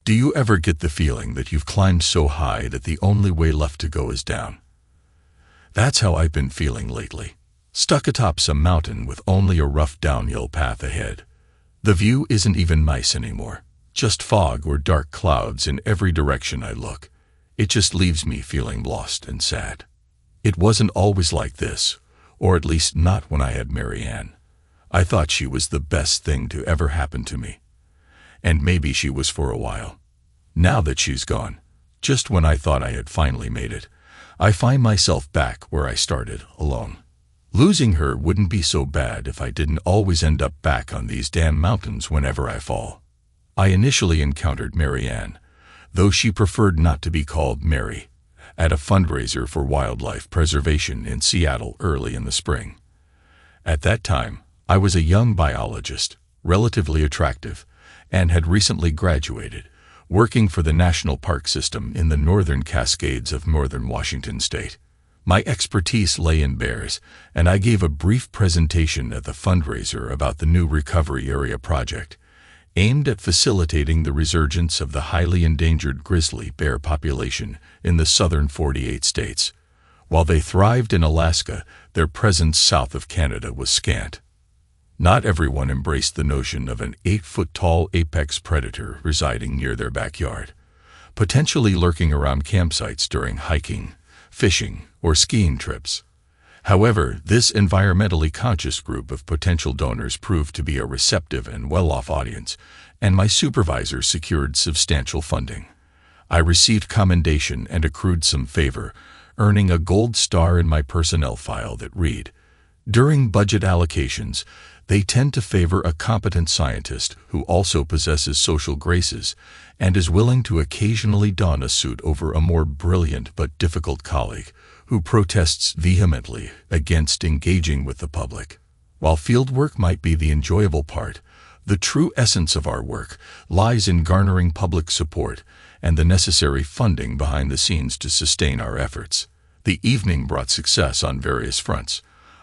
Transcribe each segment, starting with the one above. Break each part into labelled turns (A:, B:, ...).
A: Do you ever get the feeling that you've climbed so high that the only way left to go is down? That's how I've been feeling lately. Stuck atop some mountain with only a rough downhill path ahead. The view isn't even nice anymore. Just fog or dark clouds in every direction I look. It just leaves me feeling lost and sad. It wasn't always like this, or at least not when I had Marianne. I thought she was the best thing to ever happen to me. And maybe she was for a while. Now that she's gone, just when I thought I had finally made it, I find myself back where I started, alone. Losing her wouldn't be so bad if I didn't always end up back on these damn mountains whenever I fall. I initially encountered Marianne, though she preferred not to be called Mary, at a fundraiser for wildlife preservation in Seattle early in the spring. At that time, I was a young biologist, relatively attractive, and had recently graduated, working for the National Park System in the northern Cascades of northern Washington state. My expertise lay in bears, and I gave a brief presentation at the fundraiser about the new Recovery Area project, aimed at facilitating the resurgence of the highly endangered grizzly bear population in the southern 48 states. While they thrived in Alaska, their presence south of Canada was scant. Not everyone embraced the notion of an 8-foot-tall apex predator residing near their backyard, potentially lurking around campsites during hiking, fishing, or skiing trips. However, this environmentally conscious group of potential donors proved to be a receptive and well-off audience, and my supervisor secured substantial funding. I received commendation and accrued some favor, earning a gold star in my personnel file that read, "During budget allocations, they tend to favor a competent scientist who also possesses social graces and is willing to occasionally don a suit over a more brilliant but difficult colleague who protests vehemently against engaging with the public." While fieldwork might be the enjoyable part, the true essence of our work lies in garnering public support and the necessary funding behind the scenes to sustain our efforts. The evening brought success on various fronts.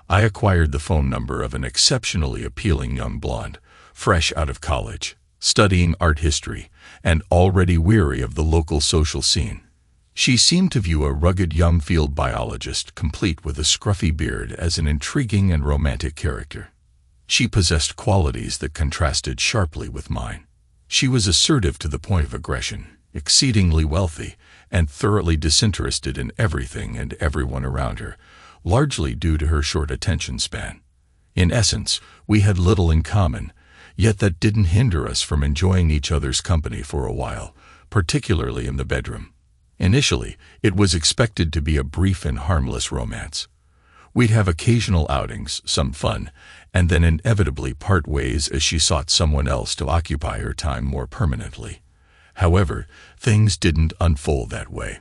A: I acquired the phone number of an exceptionally appealing young blonde, fresh out of college, studying art history, and already weary of the local social scene. She seemed to view a rugged young field biologist complete with a scruffy beard as an intriguing and romantic character. She possessed qualities that contrasted sharply with mine. She was assertive to the point of aggression, exceedingly wealthy, and thoroughly disinterested in everything and everyone around her, largely due to her short attention span. In essence, we had little in common, yet that didn't hinder us from enjoying each other's company for a while, particularly in the bedroom. Initially, it was expected to be a brief and harmless romance. We'd have occasional outings, some fun, and then inevitably part ways as she sought someone else to occupy her time more permanently. However, things didn't unfold that way.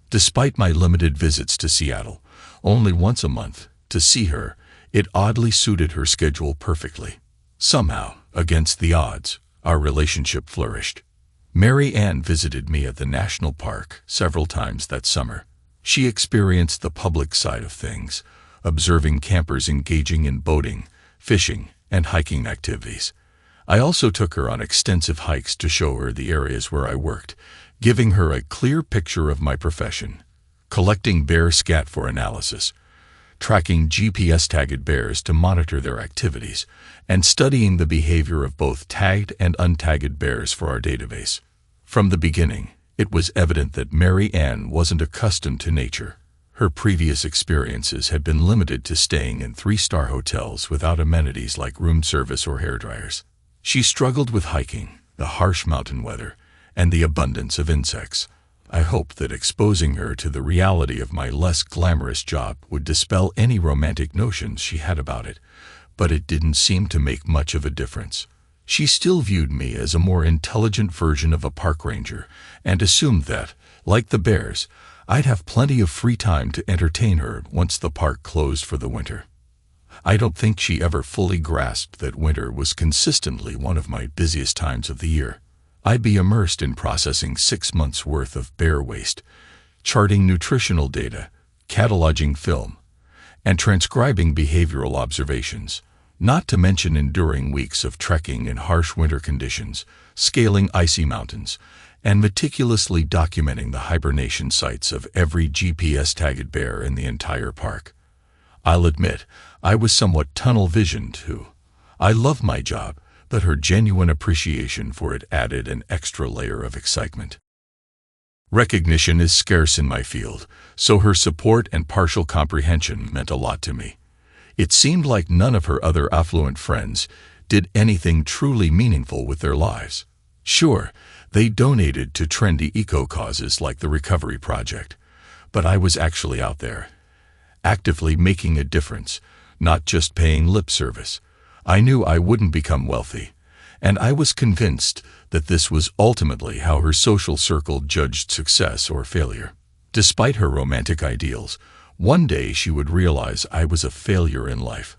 A: Despite my limited visits to Seattle, only once a month, to see her, it oddly suited her schedule perfectly. Somehow, against the odds, our relationship flourished. Marianne visited me at the national park several times that summer. She experienced the public side of things, observing campers engaging in boating, fishing, and hiking activities. I also took her on extensive hikes to show her the areas where I worked, giving her a clear picture of my profession. Collecting bear scat for analysis, tracking GPS-tagged bears to monitor their activities, and studying the behavior of both tagged and untagged bears for our database. From the beginning, it was evident that Marianne wasn't accustomed to nature. Her previous experiences had been limited to staying in 3-star hotels without amenities like room service or hairdryers. She struggled with hiking, the harsh mountain weather, and the abundance of insects. I hoped that exposing her to the reality of my less glamorous job would dispel any romantic notions she had about it, but it didn't seem to make much of a difference. She still viewed me as a more intelligent version of a park ranger and assumed that, like the bears, I'd have plenty of free time to entertain her once the park closed for the winter. I don't think she ever fully grasped that winter was consistently one of my busiest times of the year. I'd be immersed in processing 6 months' worth of bear waste, charting nutritional data, cataloging film, and transcribing behavioral observations, not to mention enduring weeks of trekking in harsh winter conditions, scaling icy mountains, and meticulously documenting the hibernation sites of every GPS-tagged bear in the entire park. I'll admit, I was somewhat tunnel-visioned too. I love my job, but her genuine appreciation for it added an extra layer of excitement. Recognition is scarce in my field, so her support and partial comprehension meant a lot to me. It seemed like none of her other affluent friends did anything truly meaningful with their lives. Sure, they donated to trendy eco-causes like the Recovery Project, but I was actually out there, actively making a difference, not just paying lip service. I knew I wouldn't become wealthy, and I was convinced that this was ultimately how her social circle judged success or failure. Despite her romantic ideals, one day she would realize I was a failure in life.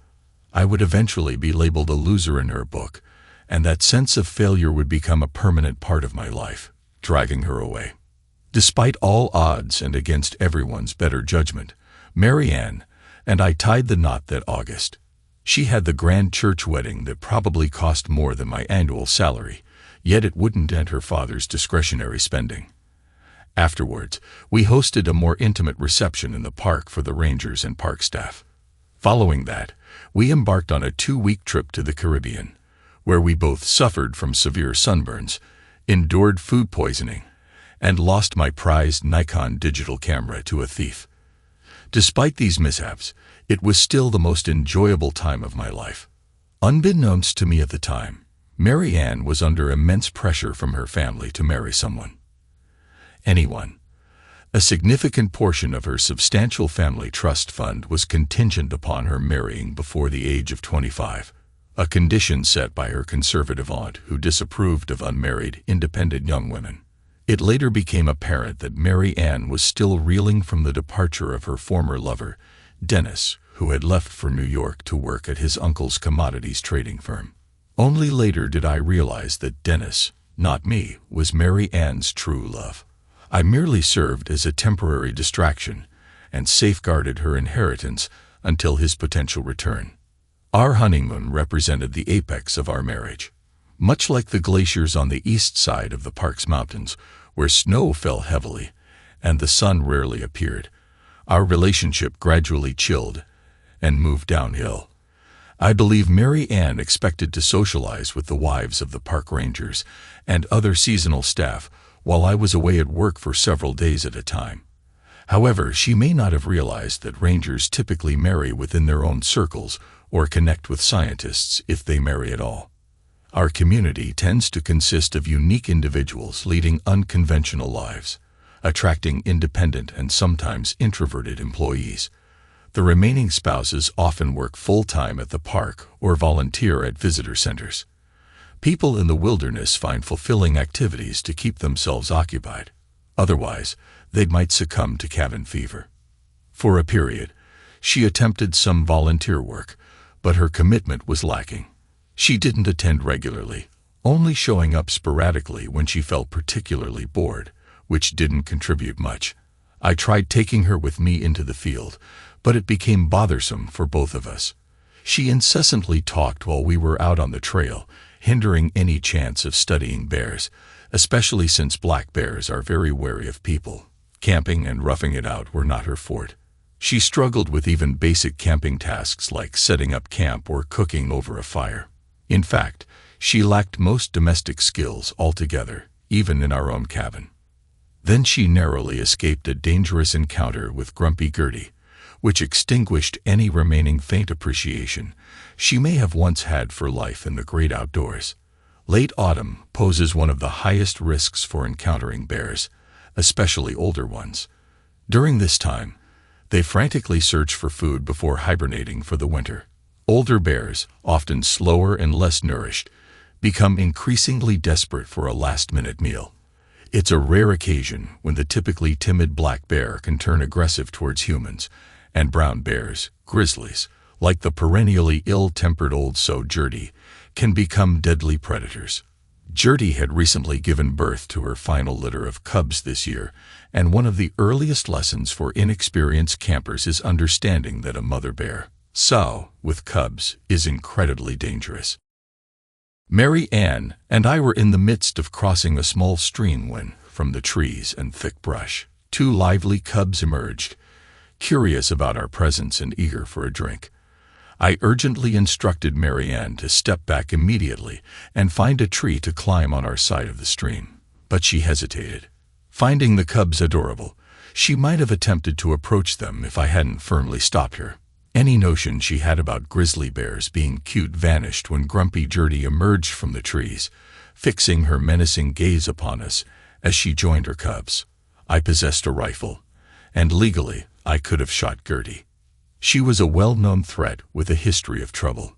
A: I would eventually be labeled a loser in her book, and that sense of failure would become a permanent part of my life, driving her away. Despite all odds and against everyone's better judgment, Mary Ann and I tied the knot that August. She had the grand church wedding that probably cost more than my annual salary, yet it wouldn't dent her father's discretionary spending. Afterwards, we hosted a more intimate reception in the park for the rangers and park staff. Following that, we embarked on a 2-week trip to the Caribbean, where we both suffered from severe sunburns, endured food poisoning, and lost my prized Nikon digital camera to a thief. Despite these mishaps, it was still the most enjoyable time of my life. Unbeknownst to me at the time, Mary Ann was under immense pressure from her family to marry someone. Anyone. A significant portion of her substantial family trust fund was contingent upon her marrying before the age of 25, a condition set by her conservative aunt who disapproved of unmarried, independent young women. It later became apparent that Mary Ann was still reeling from the departure of her former lover, Dennis, who had left for New York to work at his uncle's commodities trading firm. Only later did I realize that Dennis, not me, was Mary Ann's true love. I merely served as a temporary distraction and safeguarded her inheritance until his potential return. Our honeymoon represented the apex of our marriage. Much like the glaciers on the east side of the park's mountains, where snow fell heavily and the sun rarely appeared, our relationship gradually chilled and moved downhill. I believe Mary Ann expected to socialize with the wives of the park rangers and other seasonal staff while I was away at work for several days at a time. However, she may not have realized that rangers typically marry within their own circles or connect with scientists if they marry at all. Our community tends to consist of unique individuals leading unconventional lives, attracting independent and sometimes introverted employees. The remaining spouses often work full-time at the park or volunteer at visitor centers. People in the wilderness find fulfilling activities to keep themselves occupied. Otherwise, they might succumb to cabin fever. For a period, she attempted some volunteer work, but her commitment was lacking. She didn't attend regularly, only showing up sporadically when she felt particularly bored, which didn't contribute much. I tried taking her with me into the field, but it became bothersome for both of us. She incessantly talked while we were out on the trail, hindering any chance of studying bears, especially since black bears are very wary of people. Camping and roughing it out were not her forte. She struggled with even basic camping tasks like setting up camp or cooking over a fire. In fact, she lacked most domestic skills altogether, even in our own cabin. Then she narrowly escaped a dangerous encounter with Grumpy Gertie, which extinguished any remaining faint appreciation she may have once had for life in the great outdoors. Late autumn poses one of the highest risks for encountering bears, especially older ones. During this time, they frantically search for food before hibernating for the winter. Older bears, often slower and less nourished, become increasingly desperate for a last-minute meal. It's a rare occasion when the typically timid black bear can turn aggressive towards humans, and brown bears, grizzlies, like the perennially ill-tempered old sow Gertie, can become deadly predators. Gertie had recently given birth to her final litter of cubs this year, and one of the earliest lessons for inexperienced campers is understanding that a mother bear, sow, with cubs, is incredibly dangerous. Mary Ann and I were in the midst of crossing a small stream when, from the trees and thick brush, two lively cubs emerged, curious about our presence and eager for a drink. I urgently instructed Mary Ann to step back immediately and find a tree to climb on our side of the stream. But she hesitated. Finding the cubs adorable, she might have attempted to approach them if I hadn't firmly stopped her. Any notion she had about grizzly bears being cute vanished when grumpy Gertie emerged from the trees, fixing her menacing gaze upon us as she joined her cubs. I possessed a rifle, and legally I could have shot Gertie. She was a well-known threat with a history of trouble.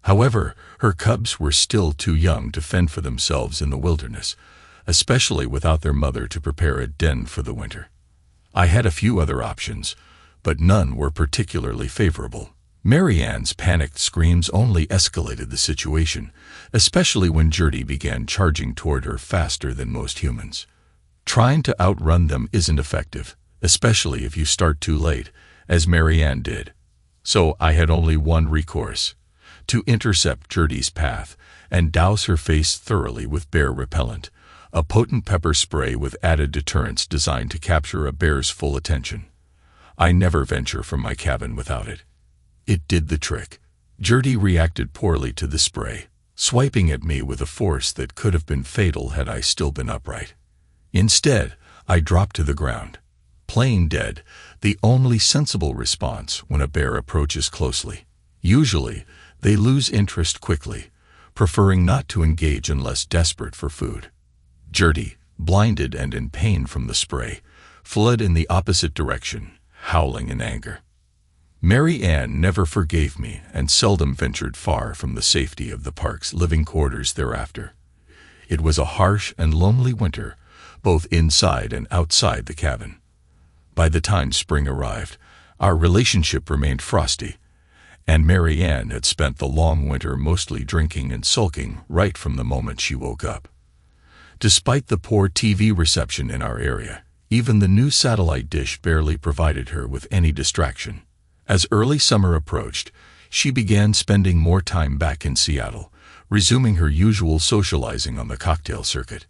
A: However, her cubs were still too young to fend for themselves in the wilderness, especially without their mother to prepare a den for the winter. I had a few other options, but none were particularly favorable. Mary Ann's panicked screams only escalated the situation, especially when Gertie began charging toward her faster than most humans. Trying to outrun them isn't effective, especially if you start too late, as Mary Ann did. So I had only one recourse: to intercept Gertie's path and douse her face thoroughly with bear repellent, a potent pepper spray with added deterrence designed to capture a bear's full attention. I never venture from my cabin without it. It did the trick. Gertie reacted poorly to the spray, swiping at me with a force that could have been fatal had I still been upright. Instead, I dropped to the ground. Playing dead, the only sensible response when a bear approaches closely. Usually, they lose interest quickly, preferring not to engage unless desperate for food. Gertie, blinded and in pain from the spray, fled in the opposite direction, howling in anger. Mary Ann never forgave me and seldom ventured far from the safety of the park's living quarters thereafter. It was a harsh and lonely winter, both inside and outside the cabin. By the time spring arrived, our relationship remained frosty, and Mary Ann had spent the long winter mostly drinking and sulking right from the moment she woke up. Despite the poor TV reception in our area, even the new satellite dish barely provided her with any distraction. As early summer approached, she began spending more time back in Seattle, resuming her usual socializing on the cocktail circuit.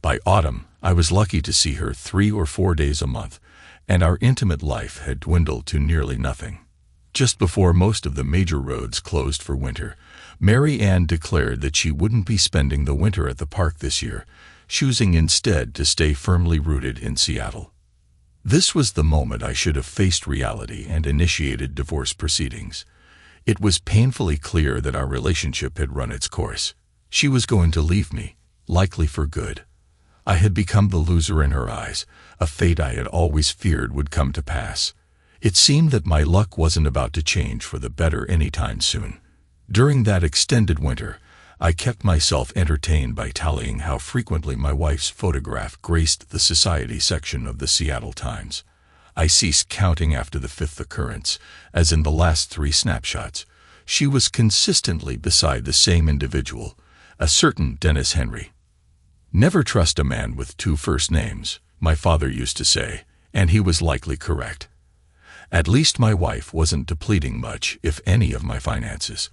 A: By autumn, I was lucky to see her 3 or 4 days a month, and our intimate life had dwindled to nearly nothing. Just before most of the major roads closed for winter, Mary Ann declared that she wouldn't be spending the winter at the park this year, choosing instead to stay firmly rooted in Seattle. This was the moment I should have faced reality and initiated divorce proceedings. It was painfully clear that our relationship had run its course. She was going to leave me, likely for good. I had become the loser in her eyes, a fate I had always feared would come to pass. It seemed that my luck wasn't about to change for the better anytime soon. During that extended winter, I kept myself entertained by tallying how frequently my wife's photograph graced the society section of the Seattle Times. I ceased counting after the 5th occurrence, as in the last 3 snapshots, she was consistently beside the same individual, a certain Dennis Henry. Never trust a man with 2 first names, my father used to say, and he was likely correct. At least my wife wasn't depleting much, if any, of my finances.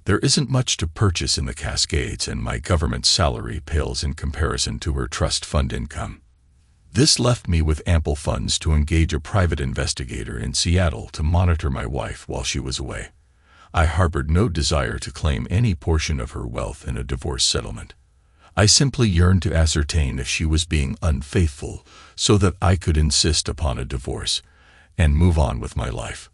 A: There isn't much to purchase in the Cascades, and my government salary pales in comparison to her trust fund income. This left me with ample funds to engage a private investigator in Seattle to monitor my wife while she was away. I harbored no desire to claim any portion of her wealth in a divorce settlement. I simply yearned to ascertain if she was being unfaithful so that I could insist upon a divorce and move on with my life.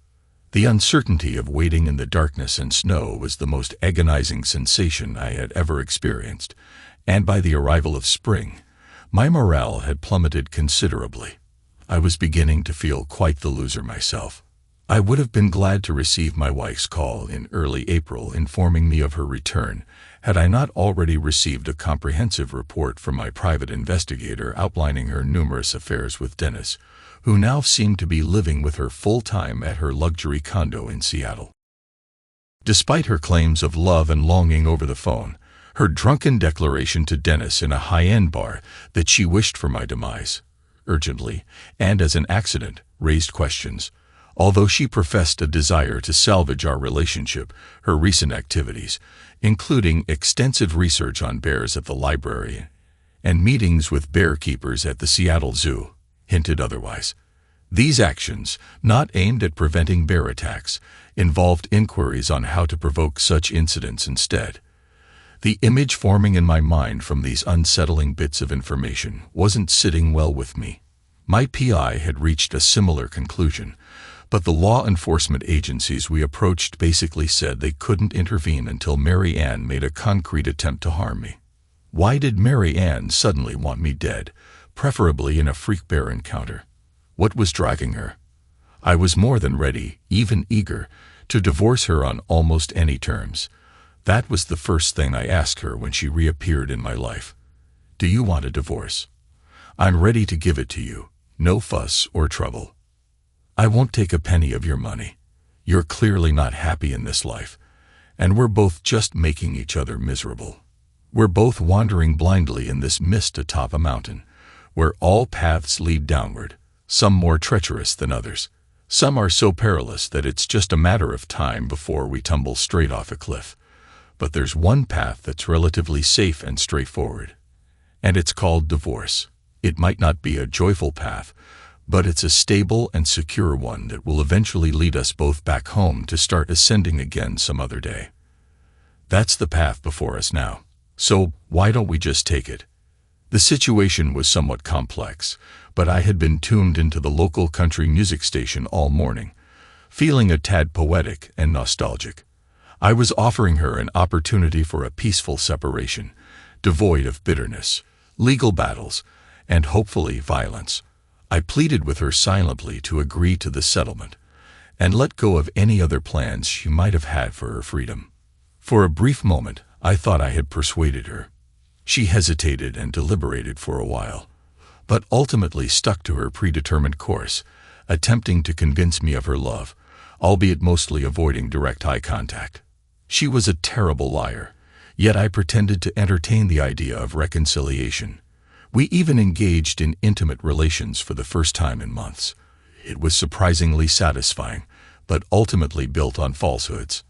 A: The uncertainty of waiting in the darkness and snow was the most agonizing sensation I had ever experienced, and by the arrival of spring, my morale had plummeted considerably. I was beginning to feel quite the loser myself. I would have been glad to receive my wife's call in early April informing me of her return, had I not already received a comprehensive report from my private investigator outlining her numerous affairs with Dennis, who now seemed to be living with her full-time at her luxury condo in Seattle. Despite her claims of love and longing over the phone, her drunken declaration to Dennis in a high-end bar that she wished for my demise, urgently, and as an accident, raised questions. Although she professed a desire to salvage our relationship, her recent activities, including extensive research on bears at the library and meetings with bear keepers at the Seattle Zoo, hinted otherwise. These actions, not aimed at preventing bear attacks, involved inquiries on how to provoke such incidents instead. The image forming in my mind from these unsettling bits of information wasn't sitting well with me. My PI had reached a similar conclusion, but the law enforcement agencies we approached basically said they couldn't intervene until Mary Ann made a concrete attempt to harm me. Why did Mary Ann suddenly want me dead, preferably in a freak bear encounter? What was driving her? I was more than ready, even eager, to divorce her on almost any terms. That was the first thing I asked her when she reappeared in my life. Do you want a divorce? I'm ready to give it to you. No fuss or trouble. I won't take a penny of your money. You're clearly not happy in this life, and we're both just making each other miserable. We're both wandering blindly in this mist atop a mountain, where all paths lead downward, some more treacherous than others. Some are so perilous that it's just a matter of time before we tumble straight off a cliff. But there's one path that's relatively safe and straightforward, and it's called divorce. It might not be a joyful path, but it's a stable and secure one that will eventually lead us both back home to start ascending again some other day. That's the path before us now. So why don't we just take it? The situation was somewhat complex, but I had been tuned into the local country music station all morning, feeling a tad poetic and nostalgic. I was offering her an opportunity for a peaceful separation, devoid of bitterness, legal battles, and hopefully violence. I pleaded with her silently to agree to the settlement and let go of any other plans she might have had for her freedom. For a brief moment, I thought I had persuaded her. She hesitated and deliberated for a while, but ultimately stuck to her predetermined course, attempting to convince me of her love, albeit mostly avoiding direct eye contact. She was a terrible liar, yet I pretended to entertain the idea of reconciliation. We even engaged in intimate relations for the first time in months. It was surprisingly satisfying, but ultimately built on falsehoods.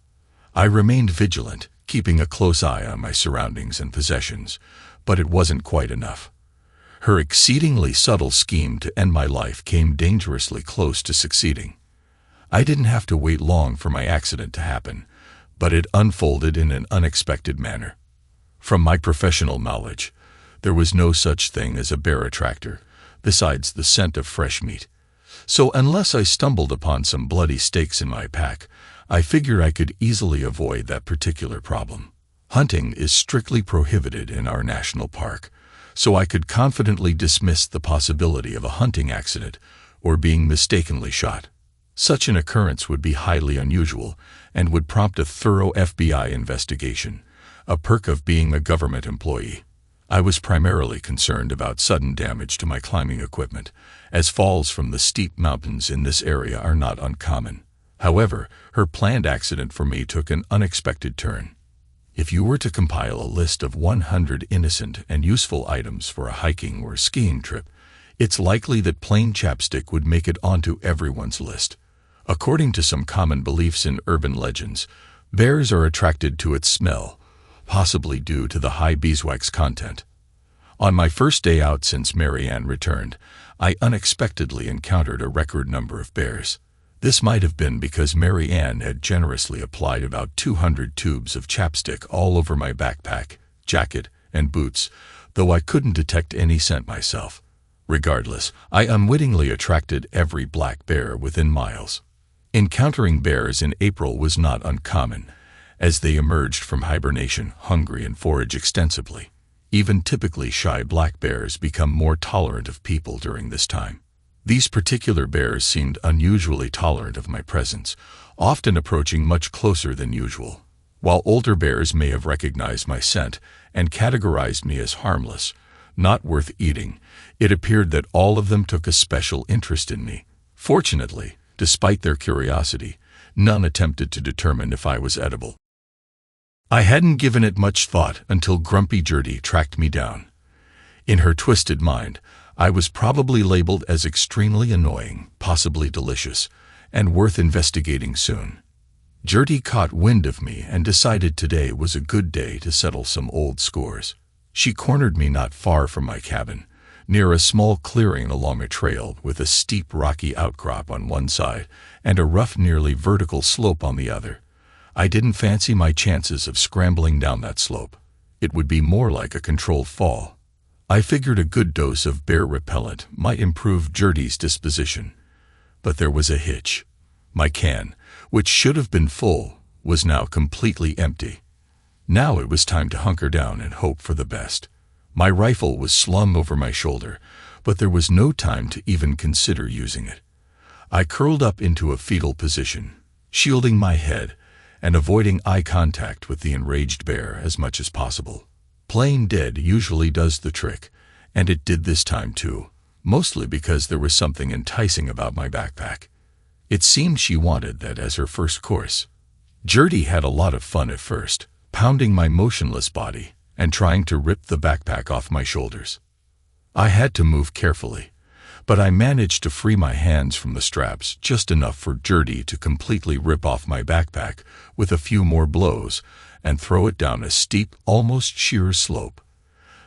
A: I remained vigilant, keeping a close eye on my surroundings and possessions, but it wasn't quite enough. Her exceedingly subtle scheme to end my life came dangerously close to succeeding. I didn't have to wait long for my accident to happen, but it unfolded in an unexpected manner. From my professional knowledge, there was no such thing as a bear attractor, besides the scent of fresh meat. So unless I stumbled upon some bloody steaks in my pack, I figured I could easily avoid that particular problem. Hunting is strictly prohibited in our national park, so I could confidently dismiss the possibility of a hunting accident or being mistakenly shot. Such an occurrence would be highly unusual and would prompt a thorough FBI investigation, a perk of being a government employee. I was primarily concerned about sudden damage to my climbing equipment, as falls from the steep mountains in this area are not uncommon. However, her planned accident for me took an unexpected turn. If you were to compile a list of 100 innocent and useful items for a hiking or skiing trip, it's likely that plain chapstick would make it onto everyone's list. According to some common beliefs in urban legends, bears are attracted to its smell, possibly due to the high beeswax content. On my first day out since Mary Ann returned, I unexpectedly encountered a record number of bears. This might have been because Mary Ann had generously applied about 200 tubes of chapstick all over my backpack, jacket, and boots, though I couldn't detect any scent myself. Regardless, I unwittingly attracted every black bear within miles. Encountering bears in April was not uncommon, as they emerged from hibernation, hungry, and forage extensively. Even typically shy black bears become more tolerant of people during this time. These particular bears seemed unusually tolerant of my presence, often approaching much closer than usual. While older bears may have recognized my scent and categorized me as harmless, not worth eating, it appeared that all of them took a special interest in me. Fortunately, despite their curiosity, none attempted to determine if I was edible. I hadn't given it much thought until Grumpy Gertie tracked me down. In her twisted mind, I was probably labeled as extremely annoying, possibly delicious, and worth investigating soon. Gertie caught wind of me and decided today was a good day to settle some old scores. She cornered me not far from my cabin, near a small clearing along a trail with a steep rocky outcrop on one side and a rough, nearly vertical slope on the other. I didn't fancy my chances of scrambling down that slope. It would be more like a controlled fall. I figured a good dose of bear repellent might improve Gertie's disposition. But there was a hitch. My can, which should have been full, was now completely empty. Now it was time to hunker down and hope for the best. My rifle was slung over my shoulder, but there was no time to even consider using it. I curled up into a fetal position, shielding my head and avoiding eye contact with the enraged bear as much as possible. Playing dead usually does the trick, and it did this time too, mostly because there was something enticing about my backpack. It seemed she wanted that as her first course. Gertie had a lot of fun at first, pounding my motionless body and trying to rip the backpack off my shoulders. I had to move carefully, but I managed to free my hands from the straps just enough for Gertie to completely rip off my backpack with a few more blows and throw it down a steep, almost sheer slope.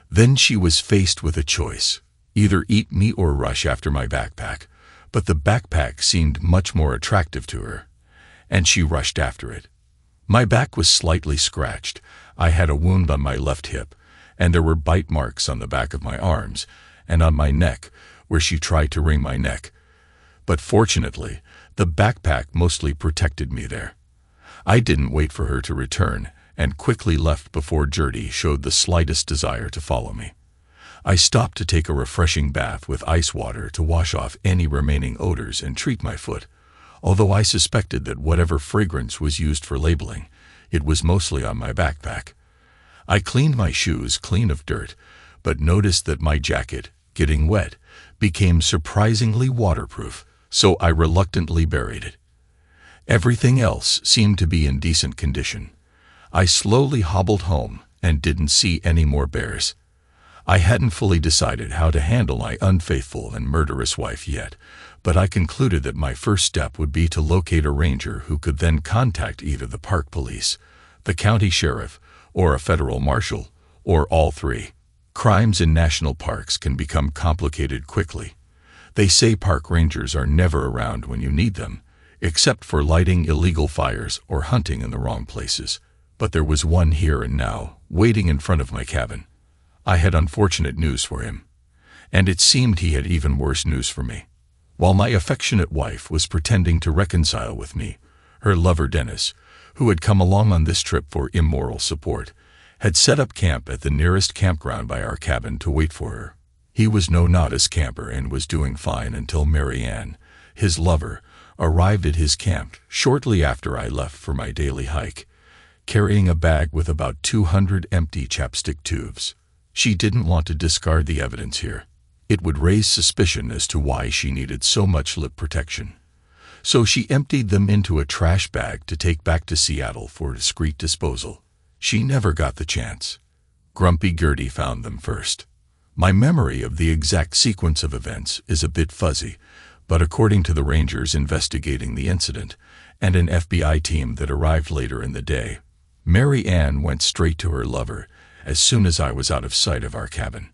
A: Then she was faced with a choice: either eat me or rush after my backpack, but the backpack seemed much more attractive to her, and she rushed after it. My back was slightly scratched, I had a wound on my left hip, and there were bite marks on the back of my arms and on my neck where she tried to wring my neck. But fortunately, the backpack mostly protected me there. I didn't wait for her to return and quickly left before Gertie showed the slightest desire to follow me. I stopped to take a refreshing bath with ice water to wash off any remaining odors and treat my foot, although I suspected that whatever fragrance was used for labeling, it was mostly on my backpack. I cleaned my shoes clean of dirt, but noticed that my jacket, getting wet, became surprisingly waterproof, so I reluctantly buried it. Everything else seemed to be in decent condition. I slowly hobbled home and didn't see any more bears. I hadn't fully decided how to handle my unfaithful and murderous wife yet, but I concluded that my first step would be to locate a ranger who could then contact either the park police, the county sheriff, or a federal marshal, or all three. Crimes in national parks can become complicated quickly. They say park rangers are never around when you need them, except for lighting illegal fires or hunting in the wrong places. But there was one here and now, waiting in front of my cabin. I had unfortunate news for him, and it seemed he had even worse news for me. While my affectionate wife was pretending to reconcile with me, her lover Dennis, who had come along on this trip for immoral support, had set up camp at the nearest campground by our cabin to wait for her. He was no novice camper and was doing fine until Mary Ann, his lover, arrived at his camp shortly after I left for my daily hike, carrying a bag with about 200 empty chapstick tubes. She didn't want to discard the evidence here. It would raise suspicion as to why she needed so much lip protection. So she emptied them into a trash bag to take back to Seattle for discreet disposal. She never got the chance. Grumpy Gertie found them first. My memory of the exact sequence of events is a bit fuzzy, but according to the rangers investigating the incident and an FBI team that arrived later in the day, Mary Ann went straight to her lover as soon as I was out of sight of our cabin.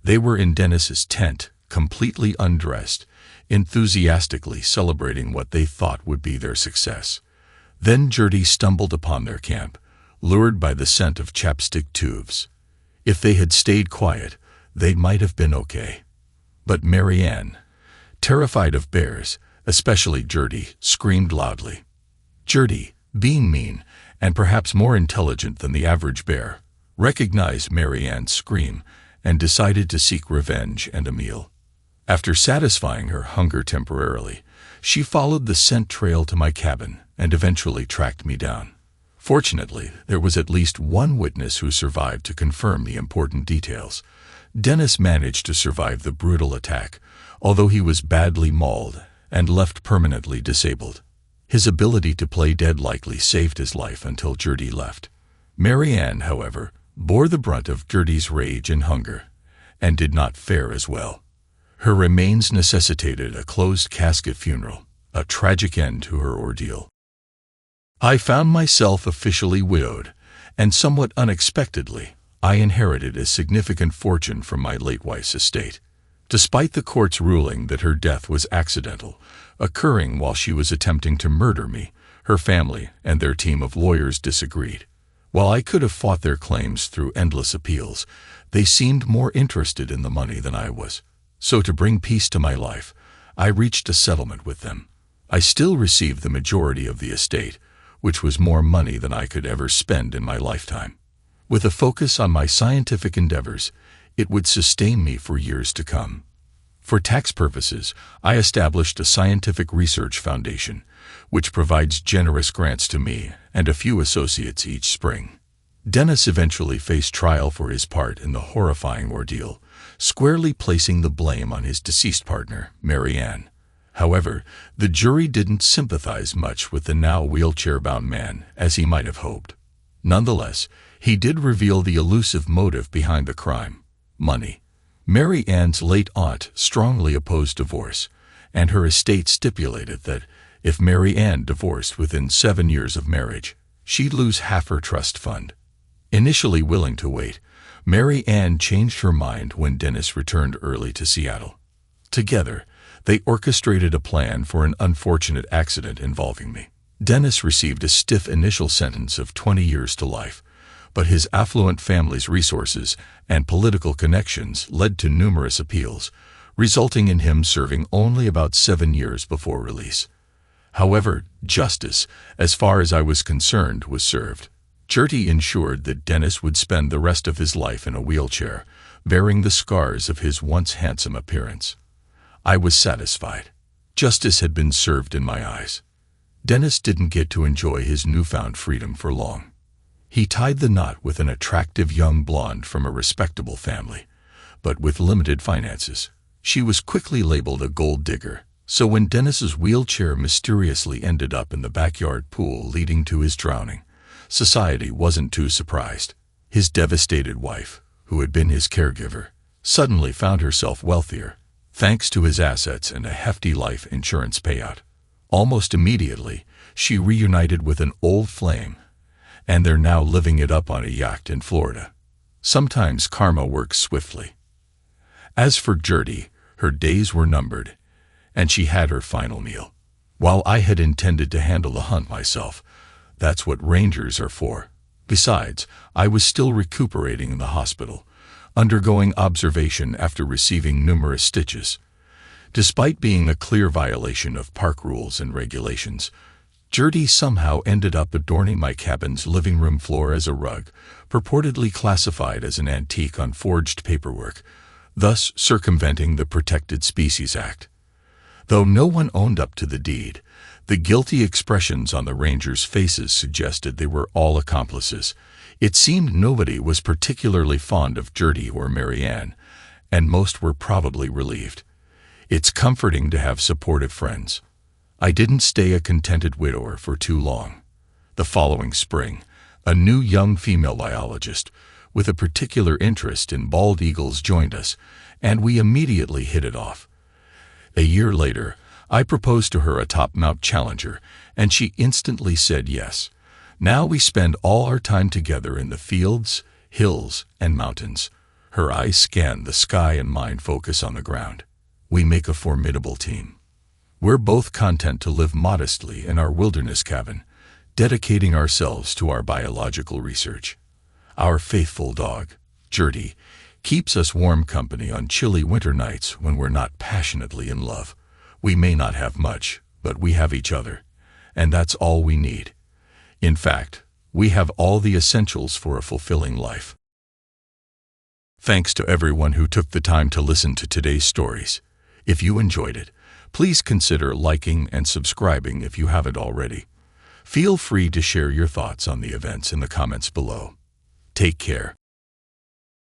A: They were in Dennis's tent, completely undressed, enthusiastically celebrating what they thought would be their success. Then Gertie stumbled upon their camp, lured by the scent of chapstick tubes. If they had stayed quiet, they might have been okay. But Mary Ann, terrified of bears, especially Gertie, screamed loudly. Gertie, being mean and perhaps more intelligent than the average bear, recognized Mary Ann's scream and decided to seek revenge and a meal. After satisfying her hunger temporarily, she followed the scent trail to my cabin and eventually tracked me down. Fortunately, there was at least one witness who survived to confirm the important details. Dennis managed to survive the brutal attack, although he was badly mauled and left permanently disabled. His ability to play dead likely saved his life until Gertie left. Mary Ann, however, bore the brunt of Gertie's rage and hunger, and did not fare as well. Her remains necessitated a closed casket funeral, a tragic end to her ordeal. I found myself officially widowed, and somewhat unexpectedly, I inherited a significant fortune from my late wife's estate. Despite the court's ruling that her death was accidental, occurring while she was attempting to murder me, her family and their team of lawyers disagreed. While I could have fought their claims through endless appeals, they seemed more interested in the money than I was. So to bring peace to my life, I reached a settlement with them. I still received the majority of the estate, which was more money than I could ever spend in my lifetime. With a focus on my scientific endeavors, it would sustain me for years to come. For tax purposes, I established a scientific research foundation, which provides generous grants to me and a few associates each spring. Dennis eventually faced trial for his part in the horrifying ordeal, squarely placing the blame on his deceased partner, Mary Ann. However, the jury didn't sympathize much with the now wheelchair-bound man as he might have hoped. Nonetheless, he did reveal the elusive motive behind the crime: money. Mary Ann's late aunt strongly opposed divorce, and her estate stipulated that if Mary Ann divorced within 7 years of marriage, she'd lose half her trust fund. Initially willing to wait, Mary Ann changed her mind when Dennis returned early to Seattle. Together, they orchestrated a plan for an unfortunate accident involving me. Dennis received a stiff initial sentence of 20 years to life, but his affluent family's resources and political connections led to numerous appeals, resulting in him serving only about 7 years before release. However, justice, as far as I was concerned, was served. Gertie ensured that Dennis would spend the rest of his life in a wheelchair, bearing the scars of his once handsome appearance. I was satisfied. Justice had been served in my eyes. Dennis didn't get to enjoy his newfound freedom for long. He tied the knot with an attractive young blonde from a respectable family, but with limited finances. She was quickly labeled a gold digger, so when Dennis's wheelchair mysteriously ended up in the backyard pool leading to his drowning, society wasn't too surprised. His devastated wife, who had been his caregiver, suddenly found herself wealthier, thanks to his assets and a hefty life insurance payout. Almost immediately, she reunited with an old flame, and they're now living it up on a yacht in Florida. Sometimes karma works swiftly. As for Gertie, her days were numbered, and she had her final meal. While I had intended to handle the hunt myself, that's what rangers are for. Besides, I was still recuperating in the hospital, undergoing observation after receiving numerous stitches. Despite being a clear violation of park rules and regulations, Gertie somehow ended up adorning my cabin's living room floor as a rug, purportedly classified as an antique on forged paperwork, thus circumventing the Protected Species Act. Though no one owned up to the deed, the guilty expressions on the rangers' faces suggested they were all accomplices. It seemed nobody was particularly fond of Gertie or Mary Ann, and most were probably relieved. It's comforting to have supportive friends. I didn't stay a contented widower for too long. The following spring, a new young female biologist with a particular interest in bald eagles joined us, and we immediately hit it off. A year later, I proposed to her a top-mount challenger, and she instantly said yes. Now we spend all our time together in the fields, hills, and mountains. Her eyes scan the sky and mine focus on the ground. We make a formidable team. We're both content to live modestly in our wilderness cabin, dedicating ourselves to our biological research. Our faithful dog, Gertie, keeps us warm company on chilly winter nights when we're not passionately in love. We may not have much, but we have each other, and that's all we need. In fact, we have all the essentials for a fulfilling life. Thanks to everyone who took the time to listen to today's stories. If you enjoyed it, please consider liking and subscribing if you haven't already. Feel free to share your thoughts on the events in the comments below. Take care.